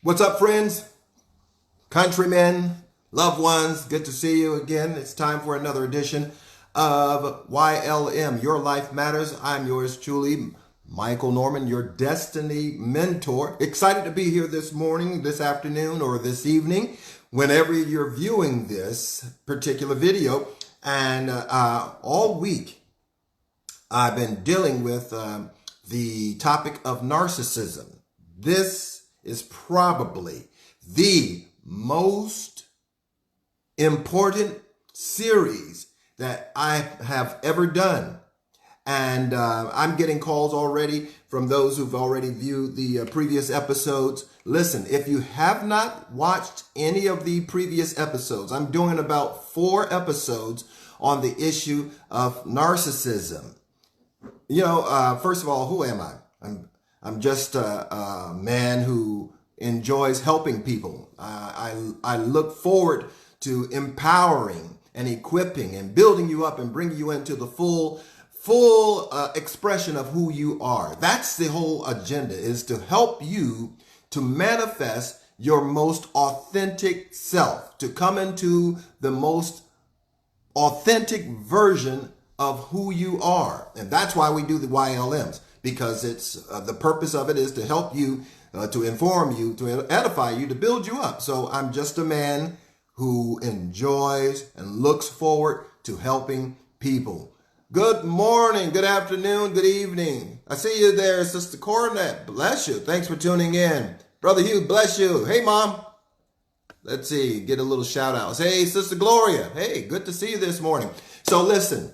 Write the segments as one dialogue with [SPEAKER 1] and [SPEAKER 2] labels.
[SPEAKER 1] What's up, friends, countrymen, loved ones? Good to see you again. It's time for another edition of YLM, Your Life Matters. I'm yours truly, Michael Norman, your destiny mentor. Excited to be here this morning, this afternoon, or this evening, whenever you're viewing this particular video. And all week, I've been dealing with the topic of narcissism. This is probably the most important series that I have ever done. And I'm getting calls already from those who've already viewed the previous episodes. Listen, if you have not watched any of the previous episodes, I'm doing about 4 episodes on the issue of narcissism. You know, first of all, who am I? I'm just a man who enjoys helping people. I look forward to empowering and equipping and building you up and bringing you into the full expression of who you are. That's the whole agenda, is to help you to manifest your most authentic self, to come into the most authentic version of who you are. And that's why we do the YLMs, because it's the purpose of it is to help you, to inform you, to edify you, to build you up. So I'm just a man who enjoys and looks forward to helping people. Good morning, good afternoon, good evening. I see you there, Sister Coronet. Bless you. Thanks for tuning in. Brother Hugh, bless you. Hey, Mom. Let's see, get a little shout outs. Hey, Sister Gloria. Hey, good to see you this morning. So listen,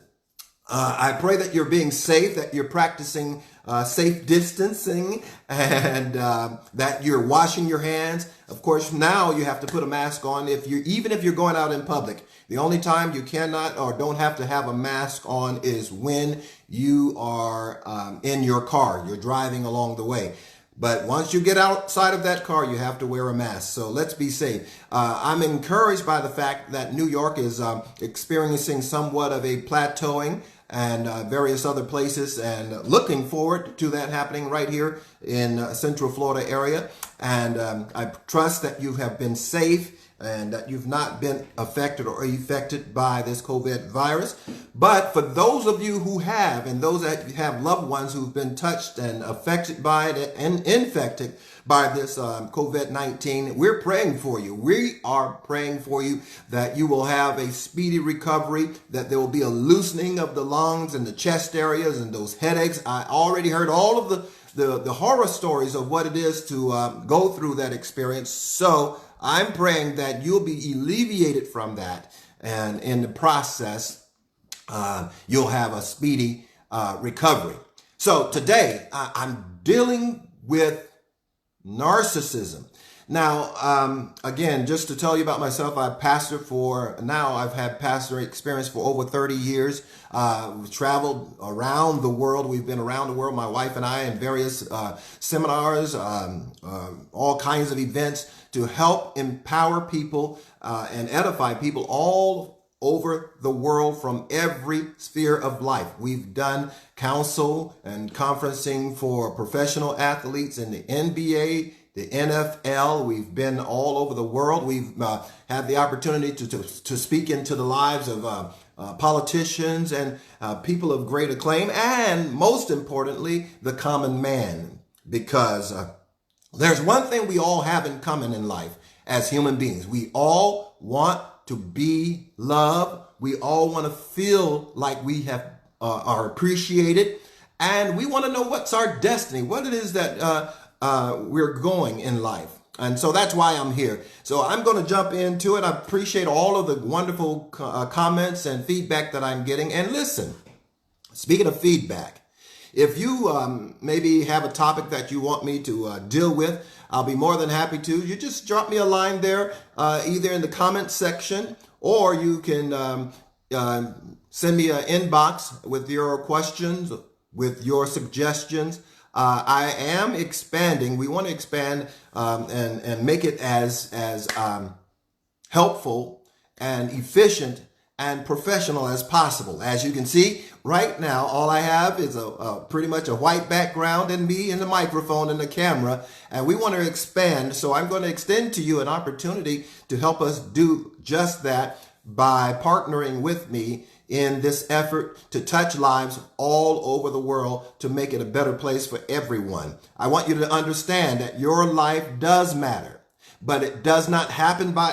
[SPEAKER 1] I pray that you're being safe, that you're practicing safe distancing, and that you're washing your hands. Of course, now you have to put a mask on even if you're going out in public. The only time you cannot or don't have to have a mask on is when you are in your car. You're driving along the way. But once you get outside of that car, you have to wear a mask. So let's be safe. I'm encouraged by the fact that New York is experiencing somewhat of a plateauing, and various other places, and looking forward to that happening right here in Central Florida area. And I trust that you have been safe and that you've not been affected or affected by this COVID virus. But for those of you who have, and those that have loved ones who've been touched and affected by it and infected by this COVID-19, we're praying for you. We are praying for you that you will have a speedy recovery, that there will be a loosening of the lungs and the chest areas and those headaches. I already heard all of the horror stories of what it is to go through that experience. So I'm praying that you'll be alleviated from that, and in the process, you'll have a speedy recovery. So today, I'm dealing with narcissism. Now, again, just to tell you about myself, I've had pastor experience for over 30 years. We've traveled around the world. We've been around the world, my wife and I, in various seminars, all kinds of events to help empower people and edify people all over the world from every sphere of life. We've done counsel and conferencing for professional athletes in the NBA, the NFL. We've been all over the world. We've had the opportunity to speak into the lives of politicians and people of great acclaim, and most importantly, the common man. Because there's one thing we all have in common in life as human beings. We all want to be loved. We all want to feel like we are appreciated, and we want to know what's our destiny, what it is that we're going in life. And so that's why I'm here. So I'm going to jump into it. I appreciate all of the wonderful comments and feedback that I'm getting. And listen, speaking of feedback, if you maybe have a topic that you want me to deal with, I'll be more than happy to. You just drop me a line there, either in the comment section, or you can send me an inbox with your questions, with your suggestions. I am expanding. We want to expand and make it as helpful and efficient and professional as possible. As you can see right now, all I have is pretty much a white background and me and the microphone and the camera, and we want to expand. So I'm going to extend to you an opportunity to help us do just that by partnering with me in this effort to touch lives all over the world to make it a better place for everyone. I want you to understand that your life does matter, but it does not happen by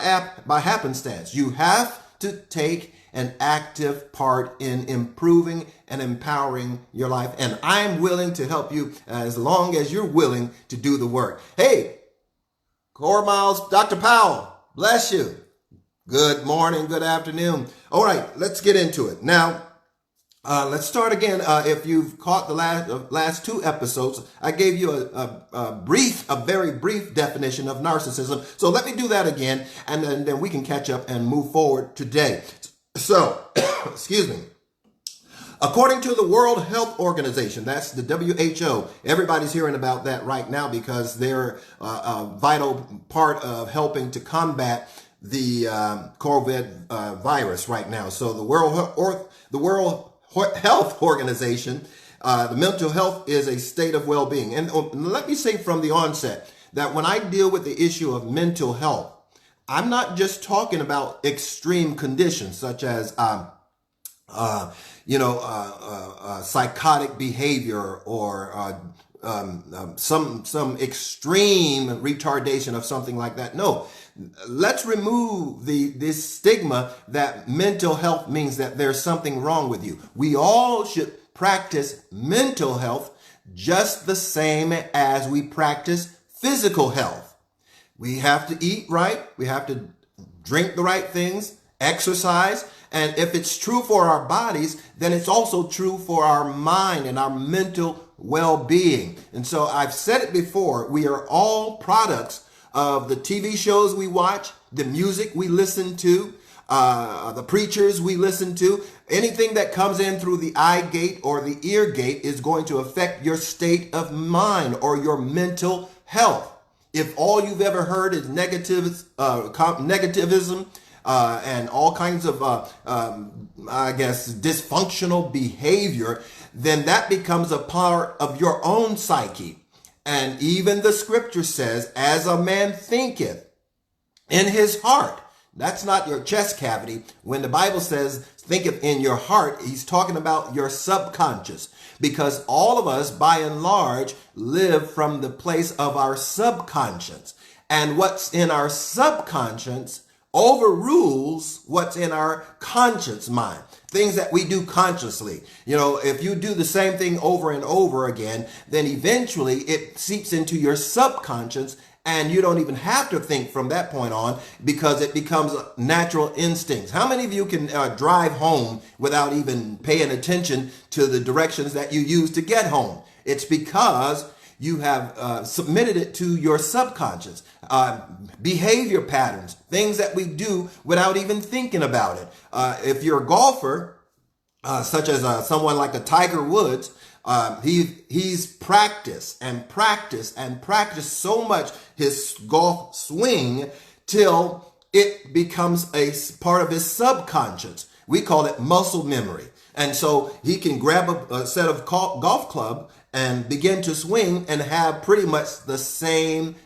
[SPEAKER 1] happenstance. You have to take an active part in improving and empowering your life. And I'm willing to help you as long as you're willing to do the work. Hey, Core Miles, Dr. Powell, bless you. Good morning, good afternoon. All right, let's get into it. Now, let's start again. If you've caught the last two episodes, I gave you a very brief definition of narcissism. So let me do that again, and then we can catch up and move forward today. So, excuse me. According to the World Health Organization, that's the WHO, everybody's hearing about that right now because they're a vital part of helping to combat the COVID virus right now. So the World Health Organization, the mental health is a state of well-being. And let me say from the onset that when I deal with the issue of mental health, I'm not just talking about extreme conditions such as psychotic behavior or some extreme retardation of something like that. No, let's remove this stigma that mental health means that there's something wrong with you. We all should practice mental health just the same as we practice physical health. We have to eat right. We have to drink the right things, exercise. And if it's true for our bodies, then it's also true for our mind and our mental well-being. And so I've said it before, we are all products of the TV shows we watch, the music we listen to, the preachers we listen to. Anything that comes in through the eye gate or the ear gate is going to affect your state of mind or your mental health. If all you've ever heard is negativism and all kinds of, dysfunctional behavior, then that becomes a part of your own psyche. And even the scripture says, as a man thinketh in his heart. That's not your chest cavity. When the Bible says thinketh in your heart, he's talking about your subconscious. Because all of us, by and large, live from the place of our subconscious. And what's in our subconscious overrules what's in our conscious mind. Things that we do consciously. You know, if you do the same thing over and over again, then eventually it seeps into your subconscious and you don't even have to think from that point on because it becomes natural instincts. How many of you can drive home without even paying attention to the directions that you use to get home? It's because you have submitted it to your subconscious. Behavior patterns, things that we do without even thinking about it. If you're a golfer, such as someone like a Tiger Woods, he's practiced so much his golf swing till it becomes a part of his subconscious. We call it muscle memory. And so he can grab a set of golf club and begin to swing and have pretty much the same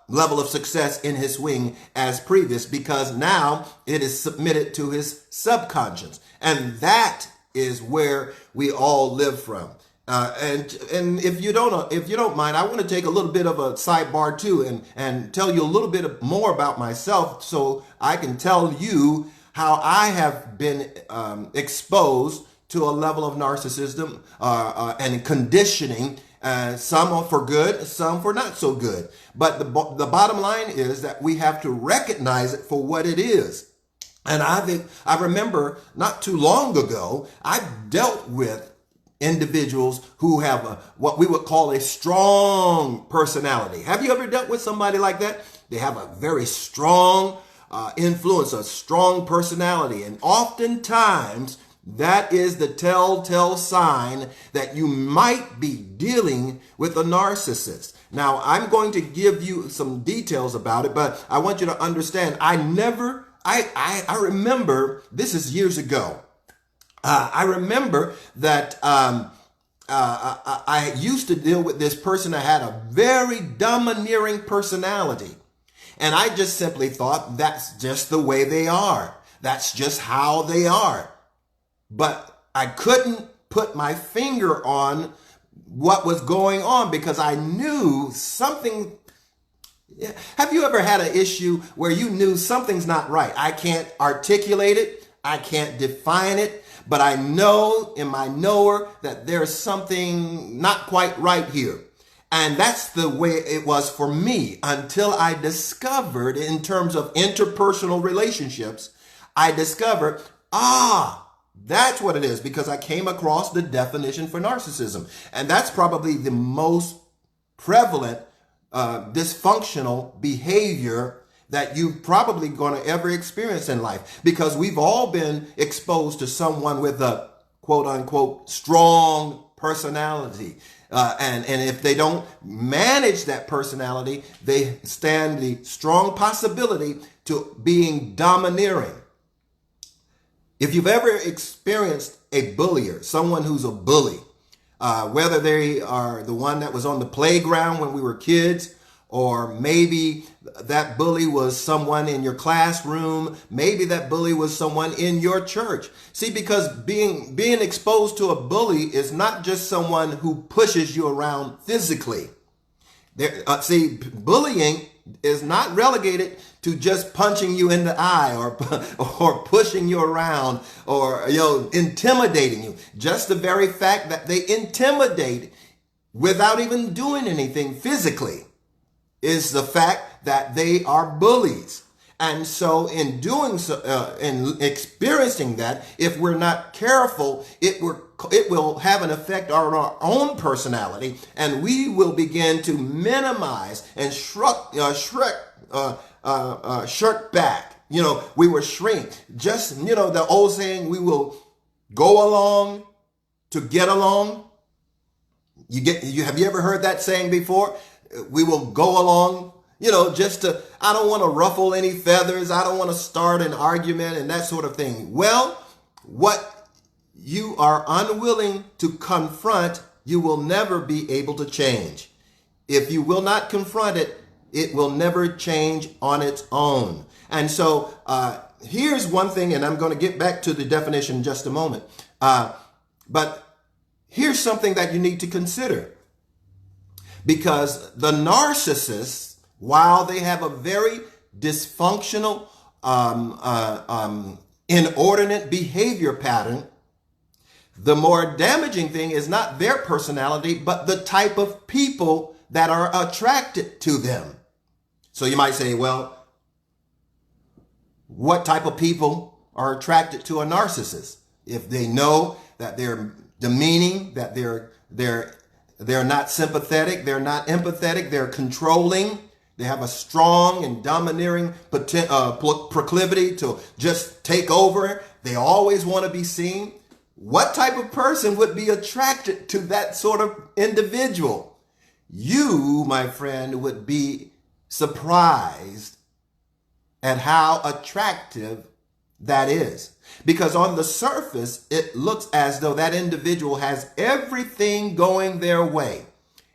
[SPEAKER 1] level of success in his swing as previous because now it is submitted to his subconscious. And that is where we all live from. And if you don't mind, I want to take a little bit of a sidebar too and tell you a little bit more about myself so I can tell you how I have been exposed to a level of narcissism and conditioning, some for good, some for not so good. But the bottom line is that we have to recognize it for what it is. And I remember not too long ago, I dealt with individuals who have what we would call a strong personality. Have you ever dealt with somebody like that? They have a very strong influence, a strong personality. And oftentimes that is the telltale sign that you might be dealing with a narcissist. Now, I'm going to give you some details about it, but I want you to understand, I never I remember, this is years ago. I remember that I used to deal with this person that had a very domineering personality. And I just simply thought that's just the way they are. That's just how they are. But I couldn't put my finger on what was going on because I knew something. Have you ever had an issue where you knew something's not right? I can't articulate it. I can't define it. But I know in my knower that there's something not quite right here. And that's the way it was for me until I discovered, in terms of interpersonal relationships, I discovered, that's what it is, because I came across the definition for narcissism. And that's probably the most prevalent dysfunctional behavior that you're probably going to ever experience in life, because we've all been exposed to someone with a quote unquote strong personality. And if they don't manage that personality, they stand the strong possibility to being domineering. If you've ever experienced a bullier, someone who's a bully, whether they are the one that was on the playground when we were kids, or maybe that bully was someone in your classroom. Maybe that bully was someone in your church. See, because being exposed to a bully is not just someone who pushes you around physically. See, bullying is not relegated to just punching you in the eye or pushing you around or intimidating you. Just the very fact that they intimidate without even doing anything physically is the fact that they are bullies. And so in doing so, in experiencing that, if we're not careful, it will have an effect on our own personality, and we will begin to minimize and shirk back. We will shrink. Just, the old saying, we will go along to get along. Have you ever heard that saying before? We will go along, I don't want to ruffle any feathers. I don't want to start an argument and that sort of thing. Well, what you are unwilling to confront, you will never be able to change. If you will not confront it, it will never change on its own. And so here's one thing, and I'm going to get back to the definition in just a moment. But here's something that you need to consider. Because the narcissists, while they have a very dysfunctional, inordinate behavior pattern, the more damaging thing is not their personality, but the type of people that are attracted to them. So you might say, well, what type of people are attracted to a narcissist? If they know that they're demeaning, that they're not sympathetic, they're not empathetic, they're controlling, they have a strong and domineering proclivity to just take over, they always want to be seen. What type of person would be attracted to that sort of individual? You, my friend, would be surprised at how attractive that is. Because on the surface, it looks as though that individual has everything going their way.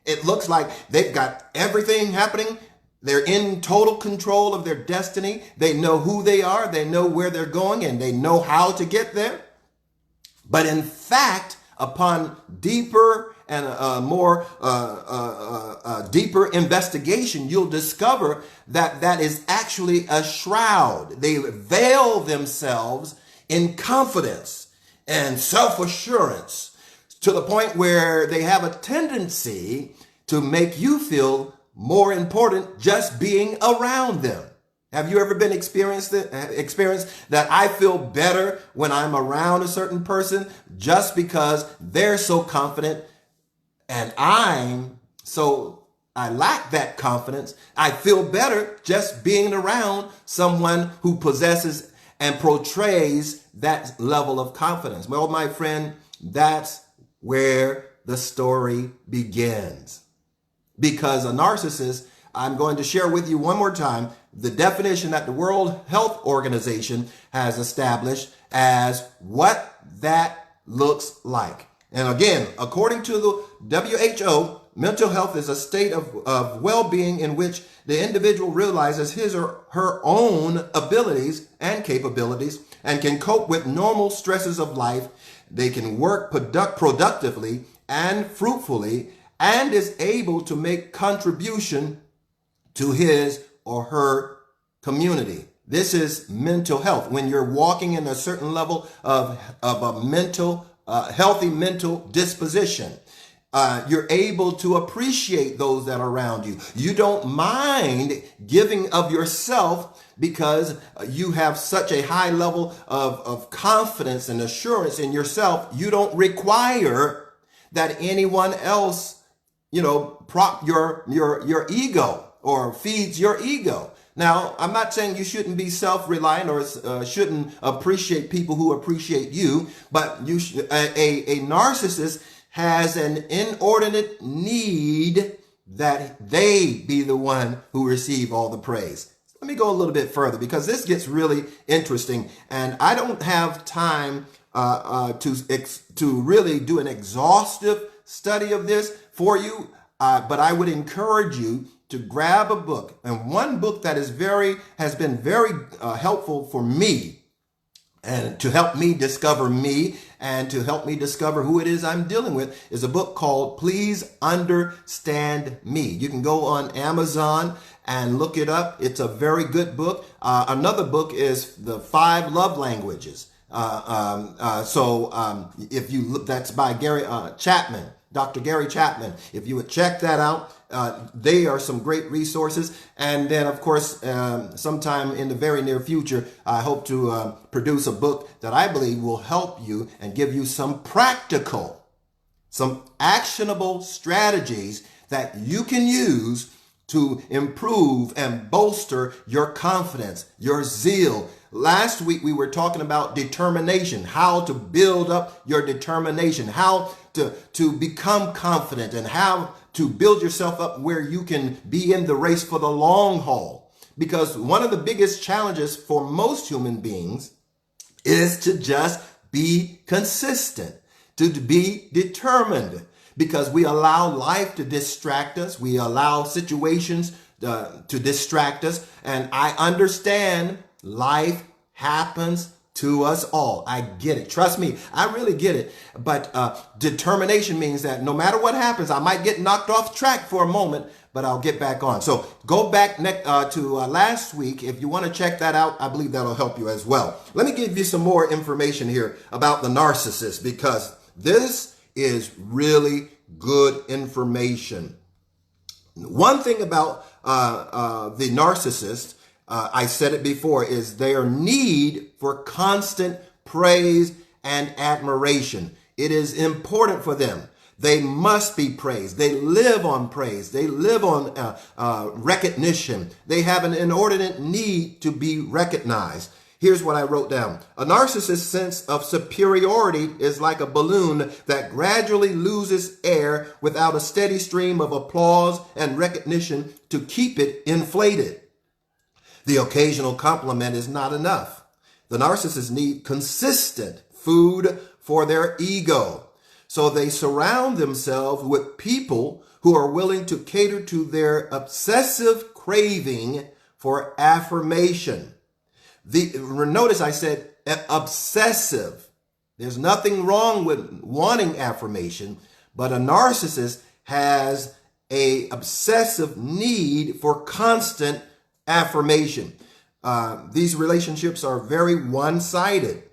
[SPEAKER 1] It looks like they've got everything happening. They're in total control of their destiny. They know who they are. They know where they're going, and they know how to get there. But in fact, upon deeper and deeper investigation, you'll discover that that is actually a shroud. They veil themselves in confidence and self-assurance to the point where they have a tendency to make you feel more important just being around them. Have you ever been experienced that I feel better when I'm around a certain person just because they're so confident and I lack that confidence? I feel better just being around someone who possesses and portrays that level of confidence. Well, my friend, that's where the story begins. Because a narcissist I'm going to share with you one more time the definition that the World Health Organization has established as what that looks like. And again, according to the WHO, mental health is a state of well-being in which the individual realizes his or her own abilities and capabilities and can cope with normal stresses of life. They can work productively and fruitfully and is able to make contribution to his or her community. This is mental health. When you're walking in a certain level of a mental, healthy mental disposition, you're able to appreciate those that are around you. You don't mind giving of yourself because you have such a high level of confidence and assurance in yourself. You don't require that anyone else, prop your ego or feeds your ego. Now, I'm not saying you shouldn't be self-reliant or shouldn't appreciate people who appreciate you, but a narcissist has an inordinate need that they be the one who receive all the praise. Let me go a little bit further because this gets really interesting, and I don't have time to really do an exhaustive study of this for you, but I would encourage you to grab a book, and one book that has been very helpful for me and to help me discover me and to help me discover who it is I'm dealing with is a book called Please Understand Me. You can go on Amazon and look it up. It's a very good book. Another book is The 5 Love Languages. If you look, that's by Gary Chapman, Dr. Gary Chapman. If you would check that out, they are some great resources. And then, of course, sometime in the very near future, I hope to produce a book that I believe will help you and give you some practical, some actionable strategies that you can use to improve and bolster your confidence, your zeal. Last week, we were talking about determination, how to build up your determination, how to become confident, and how to build yourself up where you can be in the race for the long haul. Because one of the biggest challenges for most human beings is to just be consistent, to be determined, because we allow life to distract us. We allow situations to distract us. And I understand life happens to us all. I get it. Trust me, I really get it. But determination means that no matter what happens, I might get knocked off track for a moment, but I'll get back on. So go back to last week. If you want to check that out, I believe that'll help you as well. Let me give you some more information here about the narcissist, because this is really good information. One thing about the narcissist, I said it before, is their need for constant praise and admiration. It is important for them. They must be praised. They live on praise. They live on recognition. They have an inordinate need to be recognized. Here's what I wrote down. A narcissist's sense of superiority is like a balloon that gradually loses air without a steady stream of applause and recognition to keep it inflated. The occasional compliment is not enough. The narcissists need consistent food for their ego. So they surround themselves with people who are willing to cater to their obsessive craving for affirmation. Notice I said obsessive. There's nothing wrong with wanting affirmation, but a narcissist has an obsessive need for constant affirmation. These relationships are very one-sided.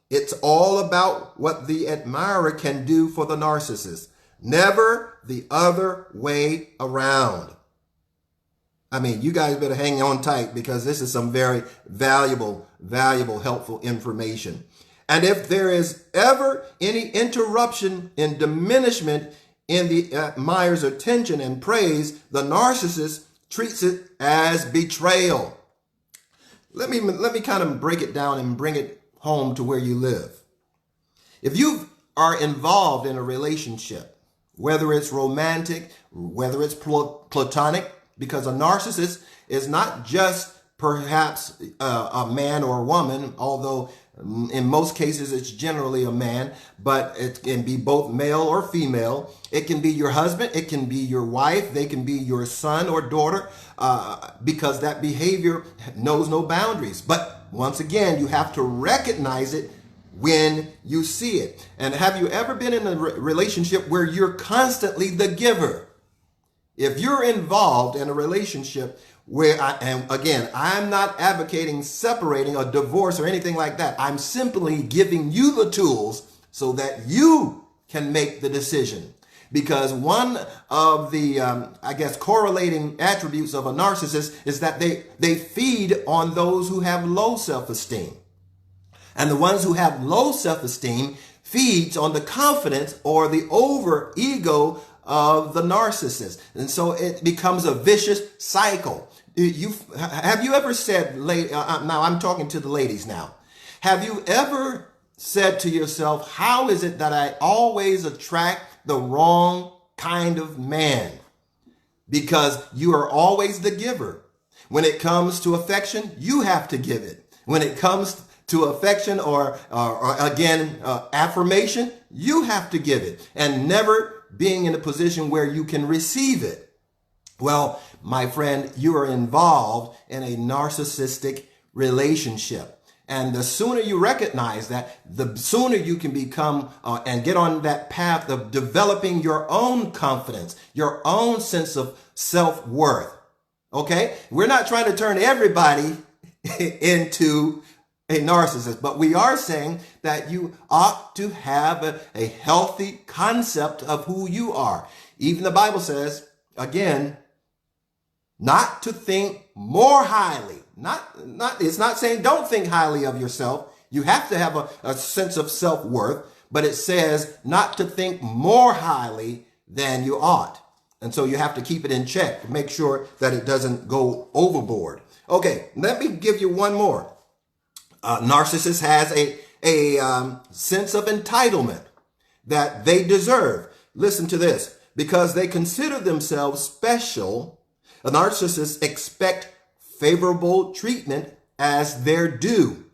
[SPEAKER 1] It's all about what the admirer can do for the narcissist, never the other way around. I mean, you guys better hang on tight, because this is some very valuable, helpful information. And if there is ever any interruption in diminishment in the admirer's attention and praise, the narcissist treats it as betrayal. Let me kind of break it down and bring it home to where you live. If you are involved in a relationship, whether it's romantic, whether it's platonic, because a narcissist is not just perhaps a man or a woman, although in most cases it's generally a man, but it can be both male or female. It can be your husband, it can be your wife, they can be your son or daughter, because that behavior knows no boundaries. But once again, you have to recognize it when you see it. And have you ever been in a relationship where you're constantly the giver? If you're involved in a relationship where, and again, I'm not advocating separating or divorce or anything like that. I'm simply giving you the tools so that you can make the decision. Because one of the, correlating attributes of a narcissist is that they feed on those who have low self-esteem. And the ones who have low self-esteem feeds on the confidence or the over ego of the narcissist. And so it becomes a vicious cycle. Have you ever said, now I'm talking to the ladies now, have you ever said to yourself, how is it that I always attract the wrong kind of man? Because you are always the giver. When it comes to affection, you have to give it. When it comes to affection or affirmation, you have to give it, and never being in a position where you can receive it. Well, my friend, you are involved in a narcissistic relationship. And the sooner you recognize that, the sooner you can become and get on that path of developing your own confidence, your own sense of self-worth. Okay? We're not trying to turn everybody into a narcissist, but we are saying that you ought to have a healthy concept of who you are. Even the Bible says, again, not to think more highly. It's not saying don't think highly of yourself. You have to have a sense of self-worth, but it says not to think more highly than you ought. And so you have to keep it in check to make sure that it doesn't go overboard. Okay, let me give you one more. Narcissist has a sense of entitlement that they deserve. Listen to this. Because they consider themselves special, a narcissist expect favorable treatment as their due.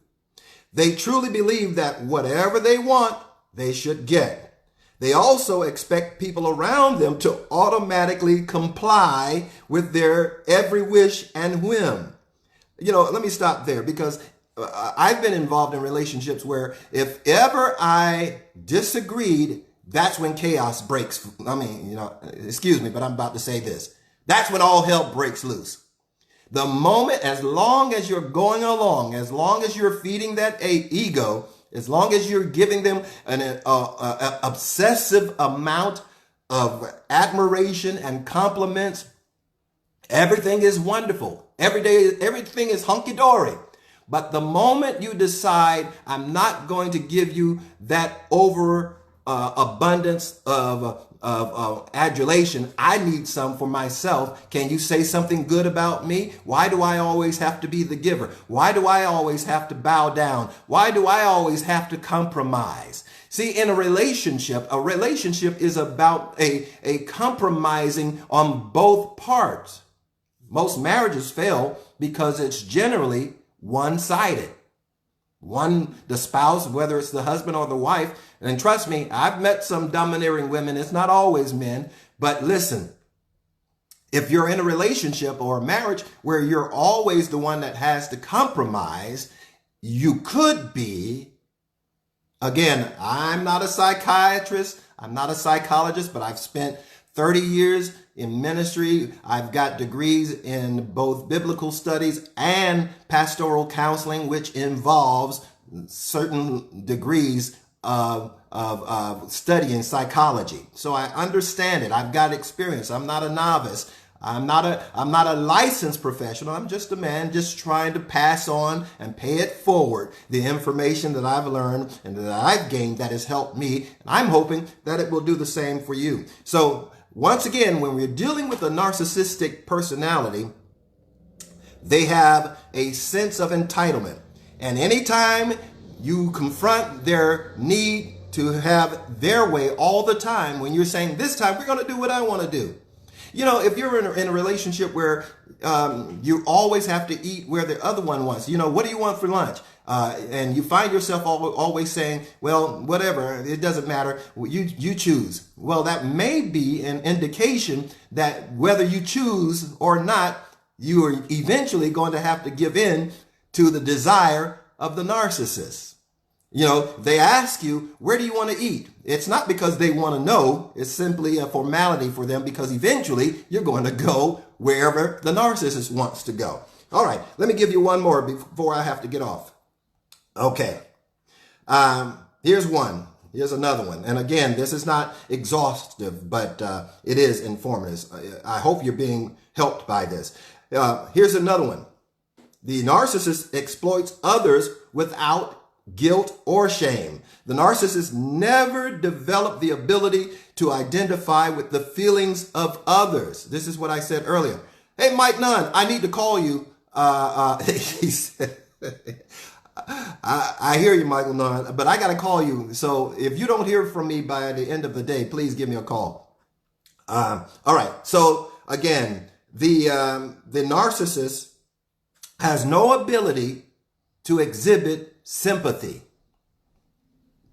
[SPEAKER 1] They truly believe that whatever they want, they should get. They also expect people around them to automatically comply with their every wish and whim. Let me stop there, because I've been involved in relationships where if ever I disagreed, that's when chaos breaks. Excuse me, but I'm about to say this. That's when all hell breaks loose. The moment, as long as you're going along, as long as you're feeding that ego, as long as you're giving them an obsessive amount of admiration and compliments, everything is wonderful. Every day, everything is hunky-dory. But the moment you decide, I'm not going to give you that abundance of adulation, I need some for myself. Can you say something good about me? Why do I always have to be the giver? Why do I always have to bow down? Why do I always have to compromise? See, in a relationship is about a compromising on both parts. Most marriages fail because it's generally one-sided. The spouse, whether it's the husband or the wife, and trust me, I've met some domineering women. It's not always men, but listen, if you're in a relationship or a marriage where you're always the one that has to compromise, you could be, again, I'm not a psychiatrist, I'm not a psychologist, but I've spent 30 years in ministry. I've got degrees in both biblical studies and pastoral counseling, which involves certain degrees of studying psychology. So I understand it. I've got experience. I'm not a novice. I'm not a licensed professional. I'm just a man just trying to pass on and pay it forward the information that I've learned and that I've gained that has helped me. And I'm hoping that it will do the same for you. So once again, when we're dealing with a narcissistic personality, they have a sense of entitlement. And anytime you confront their need to have their way all the time, when you're saying, this time we're going to do what I want to do. You know, if you're in a relationship where you always have to eat where the other one wants, you know, what do you want for lunch? And you find yourself always saying, well, whatever, it doesn't matter, you choose. Well, that may be an indication that whether you choose or not, you are eventually going to have to give in to the desire of the narcissist. You know, they ask you, where do you want to eat? It's not because they want to know. It's simply a formality for them, because eventually you're going to go wherever the narcissist wants to go. All right, let me give you one more before I have to get off. Okay, here's one. Here's another one. And again, this is not exhaustive, but it is informative. I hope you're being helped by this. Here's another one. The narcissist exploits others without guilt or shame. The narcissist never developed the ability to identify with the feelings of others. This is what I said earlier. Hey, Mike Nunn, I need to call you. He said, I hear you, Michael Nunn, but I got to call you. So if you don't hear from me by the end of the day, please give me a call. All right. So again, the narcissist has no ability to exhibit sympathy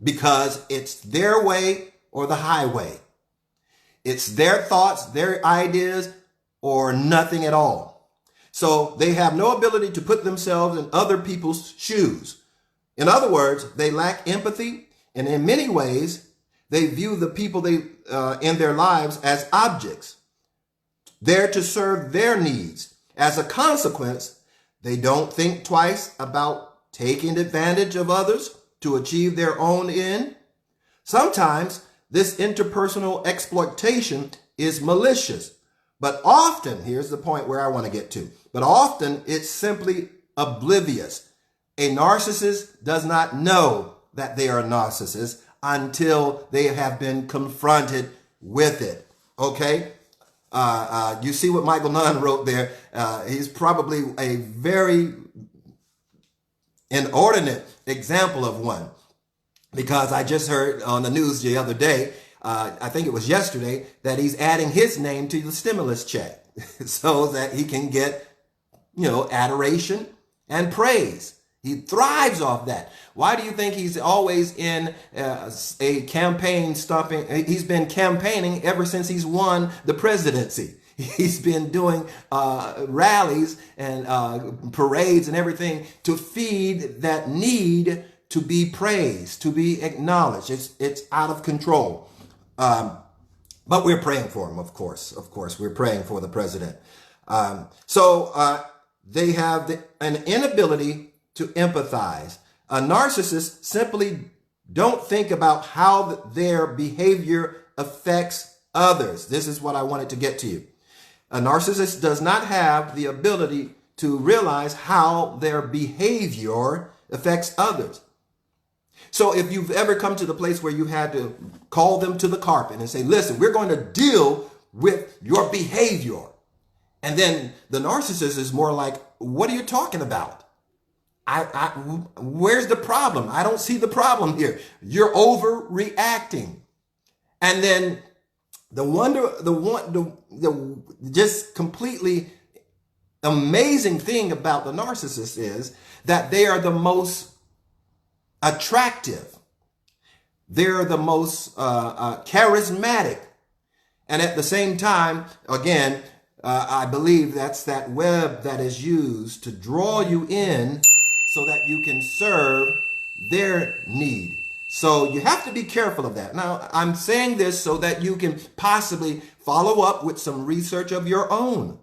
[SPEAKER 1] because it's their way or the highway. It's their thoughts, their ideas, or nothing at all. So they have no ability to put themselves in other people's shoes. In other words, they lack empathy, and in many ways, they view the people in their lives as objects, there to serve their needs. As a consequence, they don't think twice about taking advantage of others to achieve their own end. Sometimes this interpersonal exploitation is malicious, but often, here's the point where I want to get to, but often it's simply oblivious. A narcissist does not know that they are a narcissist until they have been confronted with it. Okay? You see what Michael Nunn wrote there. He's probably a very inordinate example of one, because I just heard on the news the other day, I think it was yesterday, that he's adding his name to the stimulus check so that he can get, adoration and praise. He thrives off that. Why do you think he's always in a campaign stopping? He's been campaigning ever since he's won the presidency. He's been doing rallies and parades and everything to feed that need to be praised, to be acknowledged. It's out of control. But we're praying for him, of course. Of course, we're praying for the president. So they have an inability to empathize. A narcissist simply don't think about how their behavior affects others. This is what I wanted to get to you. A narcissist does not have the ability to realize how their behavior affects others. So if you've ever come to the place where you had to call them to the carpet and say, listen, we're going to deal with your behavior. And then the narcissist is more like, what are you talking about? Where's the problem? I don't see the problem here. You're overreacting. And then the just completely amazing thing about the narcissist is that they are the most attractive. They're the most charismatic. And at the same time, again, I believe that's that web that is used to draw you in so that you can serve their need. So you have to be careful of that. Now, I'm saying this so that you can possibly follow up with some research of your own.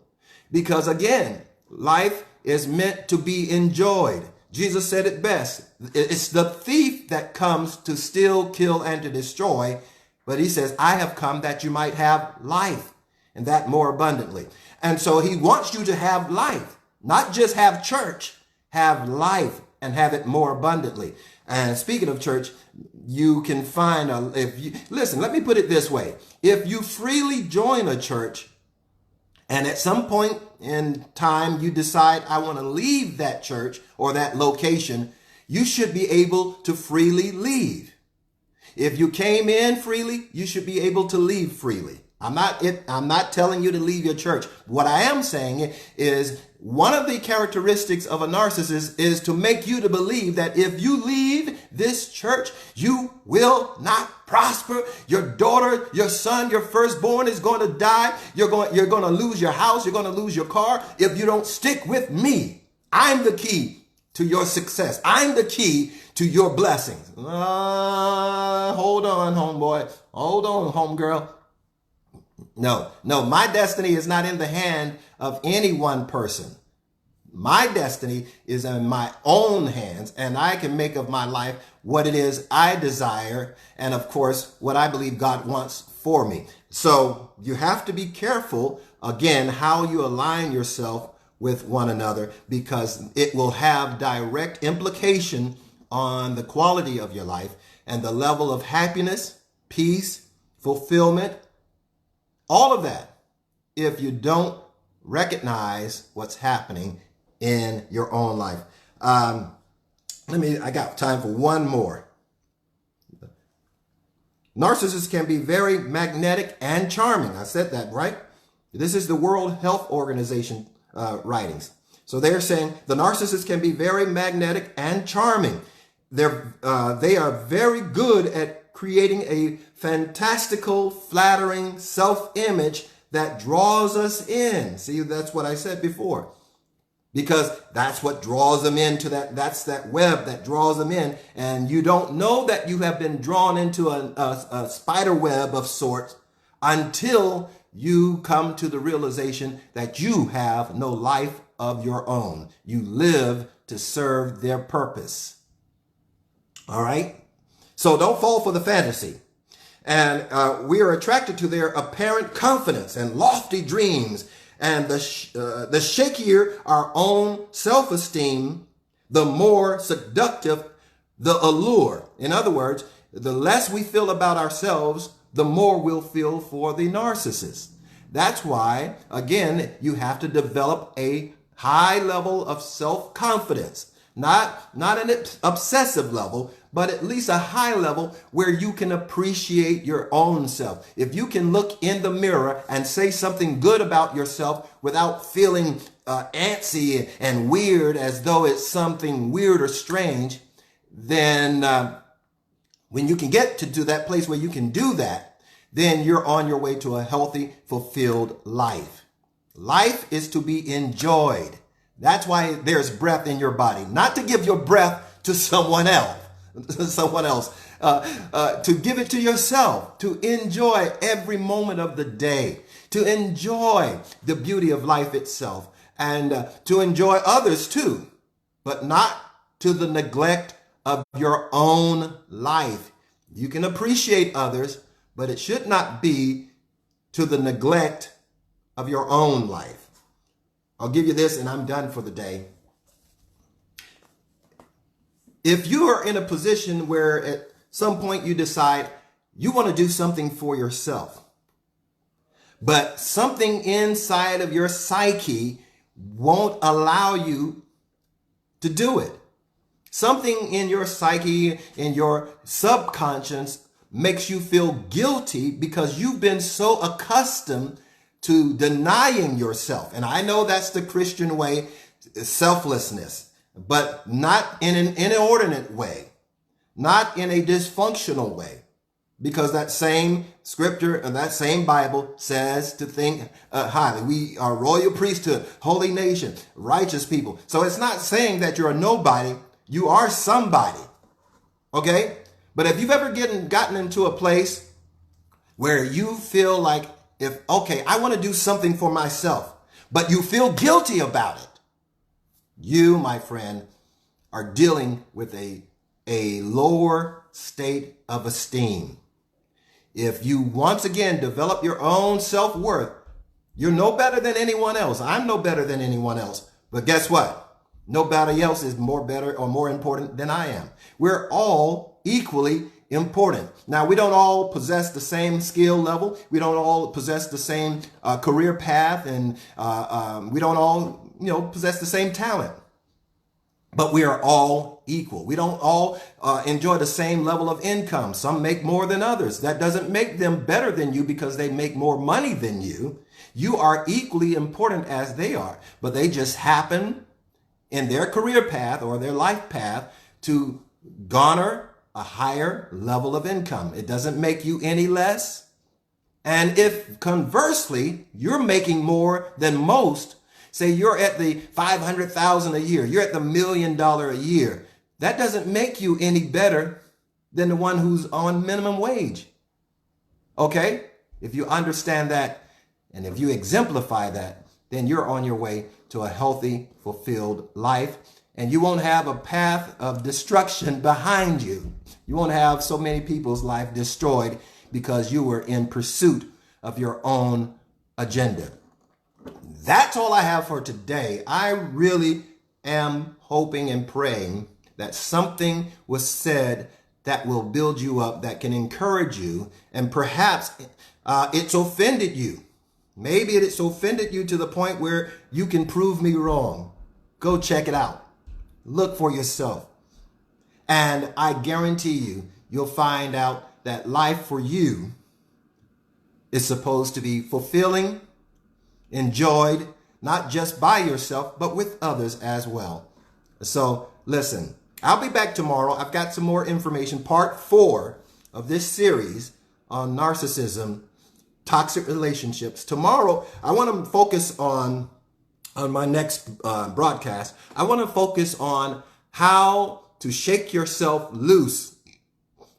[SPEAKER 1] Because again, life is meant to be enjoyed. Jesus said it best. It's the thief that comes to steal, kill, and to destroy. But he says, I have come that you might have life, and that more abundantly. And so he wants you to have life, not just have church, have life and have it more abundantly. And speaking of church, you can find, listen, let me put it this way. If you freely join a church and at some point in time you decide I want to leave that church or that location, you should be able to freely leave. If you came in freely, you should be able to leave freely. I'm not telling you to leave your church. What I am saying is one of the characteristics of a narcissist is to make you to believe that if you leave this church, you will not prosper. Your daughter, your son, your firstborn is going to die. You're going to lose your house. You're going to lose your car if you don't stick with me. I'm the key to your success. I'm the key to your blessings. Hold on, homeboy. Hold on, homegirl. No, my destiny is not in the hand of any one person. My destiny is in my own hands, and I can make of my life what it is I desire, and of course, what I believe God wants for me. So you have to be careful, again, how you align yourself with one another, because it will have direct implication on the quality of your life and the level of happiness, peace, fulfillment, all of that, if you don't recognize what's happening in your own life. I got time for one more. Narcissists can be very magnetic and charming. I said that, right? This is the World Health Organization writings. So they're saying the narcissists can be very magnetic and charming. They are very good at creating a fantastical, flattering self-image that draws us in. See, that's what I said before. Because that's what draws them into that's that web that draws them in. And you don't know that you have been drawn into a spider web of sorts until you come to the realization that you have no life of your own. You live to serve their purpose. All right? So don't fall for the fantasy. And we are attracted to their apparent confidence and lofty dreams. And the shakier our own self-esteem, the more seductive the allure. In other words, the less we feel about ourselves, the more we'll feel for the narcissist. That's why, again, you have to develop a high level of self-confidence. Not an obsessive level, but at least a high level where you can appreciate your own self. If you can look in the mirror and say something good about yourself without feeling antsy and weird as though it's something weird or strange, then when you can get to that place where you can do that, then you're on your way to a healthy, fulfilled life. Life is to be enjoyed. That's why there's breath in your body, not to give your breath to someone else, to give it to yourself, to enjoy every moment of the day, to enjoy the beauty of life itself, and to enjoy others too, but not to the neglect of your own life. You can appreciate others, but it should not be to the neglect of your own life. I'll give you this and I'm done for the day. If you are in a position where at some point you decide you want to do something for yourself, but something inside of your psyche won't allow you to do it. Something in your psyche, in your subconscious, makes you feel guilty because you've been so accustomed to denying yourself. And I know that's the Christian way, selflessness, but not in an inordinate way, not in a dysfunctional way, because that same scripture and that same Bible says to think highly. We are royal priesthood, holy nation, righteous people. So it's not saying that you're a nobody. You are somebody. Okay? But if you've ever gotten into a place where you feel like, I want to do something for myself, but you feel guilty about it, you, my friend, are dealing with a lower state of esteem. If you once again develop your own self-worth, you're no better than anyone else. I'm no better than anyone else. But guess what? Nobody else is more important than I am. We're all equally important. Now, we don't all possess the same skill level. We don't all possess the same career path, and we don't all, possess the same talent. But we are all equal. We don't all enjoy the same level of income. Some make more than others. That doesn't make them better than you because they make more money than you. You are equally important as they are, but they just happen in their career path or their life path to garner a higher level of income. It doesn't make you any less. And if conversely, you're making more than most, say you're at the 500,000 a year, you're at the $1 million a year, that doesn't make you any better than the one who's on minimum wage. Okay? If you understand that and if you exemplify that, then you're on your way to a healthy, fulfilled life. And you won't have a path of destruction behind you. You won't have so many people's life destroyed because you were in pursuit of your own agenda. That's all I have for today. I really am hoping and praying that something was said that will build you up, that can encourage you, and perhaps it's offended you. Maybe it's offended you to the point where you can prove me wrong. Go check it out. Look for yourself. And I guarantee you, you'll find out that life for you is supposed to be fulfilling, enjoyed, not just by yourself, but with others as well. So listen, I'll be back tomorrow. I've got some more information, part 4 of this series on narcissism, toxic relationships. Tomorrow, I want to focus on my next broadcast. I want to focus on how to shake yourself loose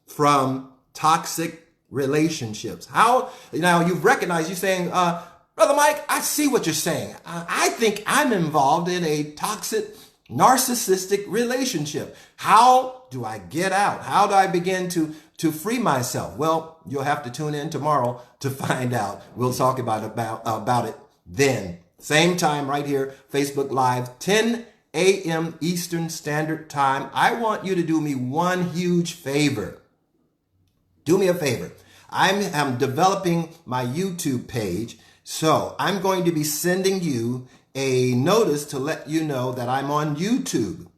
[SPEAKER 1] from toxic relationships. How, now you've recognized, you're saying, Brother Mike, I see what you're saying. I think I'm involved in a toxic, narcissistic relationship. How do I get out? How do I begin to free myself? Well, you'll have to tune in tomorrow to find out. We'll talk about it then. Same time right here, Facebook Live, 10 a.m. Eastern Standard Time. I want you to do me one huge favor. Do me a favor. I'm developing my YouTube page. So I'm going to be sending you a notice to let you know that I'm on YouTube.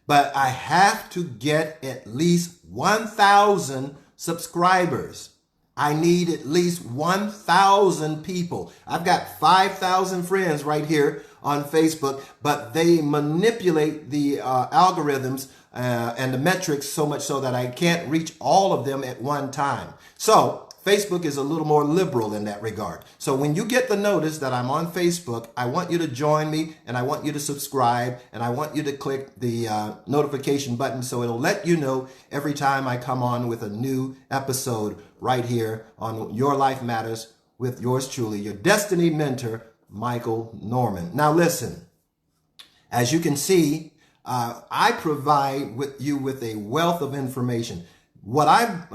[SPEAKER 1] But I have to get at least 1,000 subscribers. I need at least 1,000 people. I've got 5,000 friends right here on Facebook, but they manipulate the algorithms and the metrics so much so that I can't reach all of them at one time. So Facebook is a little more liberal in that regard. So when you get the notice that I'm on Facebook, I want you to join me and I want you to subscribe and I want you to click the notification button so it'll let you know every time I come on with a new episode right here on Your Life Matters with yours truly, your destiny mentor, Michael Norman. Now listen, as you can see, I provide you with a wealth of information. What I've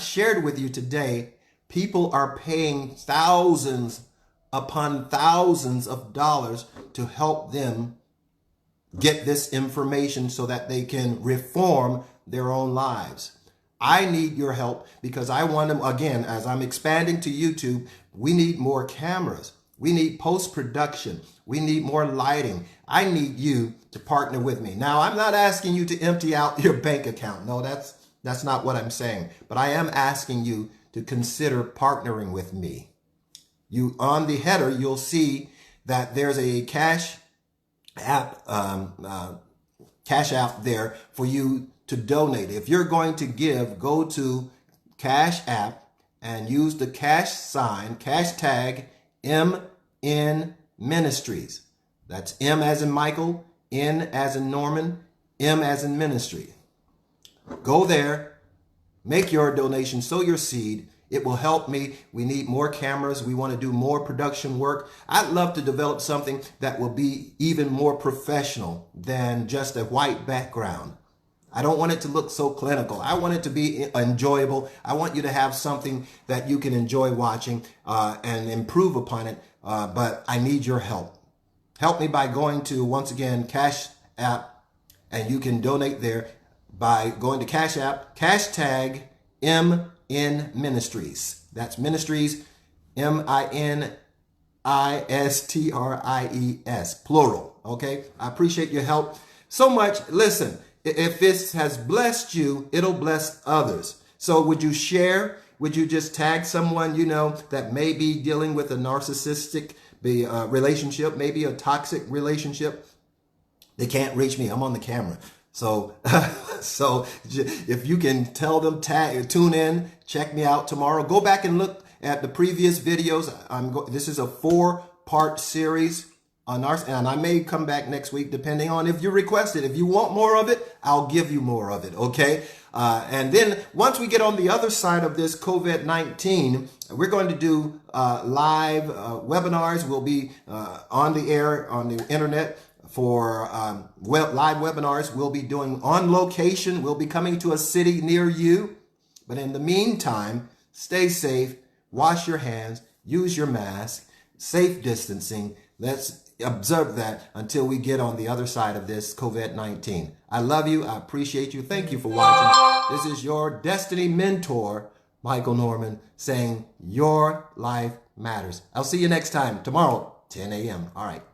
[SPEAKER 1] shared with you today, people are paying thousands upon thousands of dollars to help them get this information so that they can reform their own lives. I need your help because I want them, again, as I'm expanding to YouTube, we need more cameras. We need post-production. We need more lighting. I need you to partner with me. Now, I'm not asking you to empty out your bank account. No, that's not what I'm saying. But I am asking you to consider partnering with me. You, on the header, you'll see that there's a Cash App there for you to donate. If you're going to give, go to Cash App and use the cash sign, hashtag MNMinistries. That's M as in Michael, N as in Norman, M as in ministry. Go there, make your donation, sow your seed. It will help me. We need more cameras. We want to do more production work. I'd love to develop something that will be even more professional than just a white background. I don't want it to look so clinical. I want it to be enjoyable. I want you to have something that you can enjoy watching and improve upon it. But I need your help. Help me by going to, once again, Cash App, and you can donate there by going to Cash App, hashtag MNMinistries. That's ministries, MINISTRIES. ISTRIES, plural. Okay, I appreciate your help so much. Listen, if this has blessed you, it'll bless others. So would you share? Would you just tag someone you know that may be dealing with a narcissistic relationship, maybe a toxic relationship? They can't reach me. I'm on the camera. So, so if you can tell them, tune in, check me out tomorrow. Go back and look at the previous videos. This is a 4-part series on narcissism, and I may come back next week depending on if you request it. If you want more of it, I'll give you more of it. Okay. And then once we get on the other side of this COVID-19, we're going to do live webinars. We'll be on the air, on the internet for live webinars. We'll be doing on location. We'll be coming to a city near you. But in the meantime, stay safe, wash your hands, use your mask, safe distancing. Let's observe that until we get on the other side of this COVID-19. I love you. I appreciate you. Thank you for watching. This is your Destiny Mentor, Michael Norman, saying your life matters. I'll see you next time, tomorrow, 10 a.m. All right.